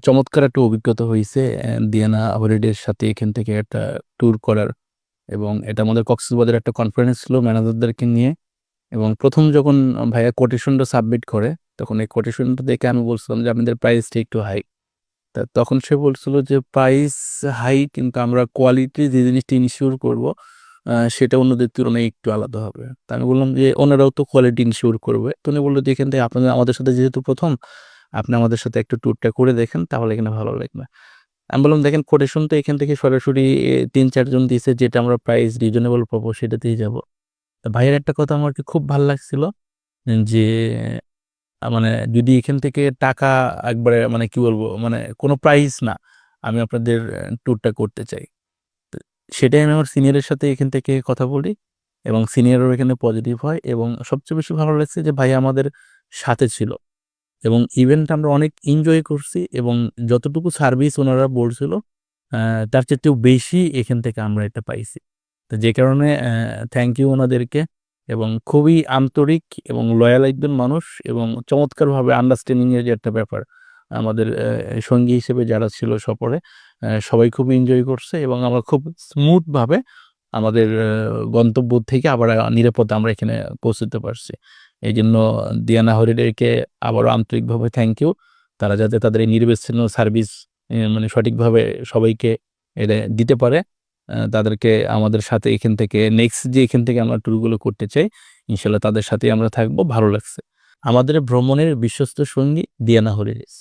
চমৎকার একটা অভিজ্ঞতা হইছে দিয়ানা হলিডের সাথে এখান থেকে একটা ট্যুর করার। এবং এটা আমাদের কক্সবাজারের একটা কনফারেন্স ছিল ম্যানেজারদেরকে নিয়ে। এবং ১ম যখন ভাইয়া কোটেশনটা সাবমিট করে, তখন এই কোটেশনটা দেখে আমি বলছিলাম যে, "আপনাদের প্রাইসটা একটু হাই।" তখন সে বলছিল যে, "প্রাইস হাই কিন্তু আমরা কোয়ালিটি যে জিনিসটা ইনশিওর করব, সেটা অন্যদের তুলনায় একটু আলাদা হবে।" তো আমি বললাম যে, "ওনারাও তো কোয়ালিটি ইনশিওর করবে।" তো উনি বলল যে, "এখান থেকে আপনাদের আমাদের সাথে যেহেতু ১ম, আপনি আমাদের সাথে একটু ট্যুরটা করে দেখেন, তাহলে এখানে ভালো লাগবে।" আমি বললাম, "দেখেন কোটেশন তো এখান থেকে সরাসরি ৩-৪ জন দিছে, যেটা আমরা প্রাইস রিজনেবল পাবো সেটাতেই যাবো।" তো ভাইয়ের একটা কথা আমার কি খুব ভাল লাগছিল যে, মানে যদি এখান থেকে টাকা একবারে মানে কি বলবো? মানে কোনো প্রাইস না। আমি আপনাদের ট্যুরটা করতে চাই। তো সেটাই আমি আমার সিনিয়রের সাথে এখান থেকে কথা বলি এবং সিনিয়রও এখানে পজিটিভ হয় এবং সবচেয়ে বেশি ভালো লাগছে যে ভাইয়া আমাদের সাথে ছিল এবং ইভেন্টটা আমরা অনেক এনজয় করছি এবং যতটুকু সার্ভিস ওনারা বলছিল, আ তার চাইতেও বেশি এখান থেকে আমরা এটা পাইছি। তো যে কারণে থ্যাংক ইউ ওনাদেরকে এবং খুবই আন্তরিক এবং লয়াল একজন মানুষ এবং চমৎকারভাবে আন্ডারস্ট্যান্ডিং এর যে একটা ব্যাপার, আমাদের সঙ্গী হিসেবে যারা ছিল সফরে, সবাই খুব এনজয় করছে এবং আমরা খুব স্মুথ ভাবে আমাদের গন্তব্য থেকে আবার নিরাপদে আমরা এখানে পৌঁছতে পারছি। এইজন্য দিয়ানা হলিডেকে আবারও আন্তরিকভাবে থ্যাংক ইউ। তারা যাতে তাদের এই নির্বিচ্ছিন্ন সার্ভিস মানে সঠিকভাবে সবাইকে এটা দিতে পারে। তাদেরকে আমাদের সাথে এখান থেকে নেক্সট যে এখান থেকে আমরা ট্যুরগুলো করতে চাই, ইনশাআল্লাহ তাদের সাথেই আমরা থাকবো। ভালো লাগছে। আমাদের ভ্রমণের বিশ্বস্ত সঙ্গী দিয়ানা হলিডেজ।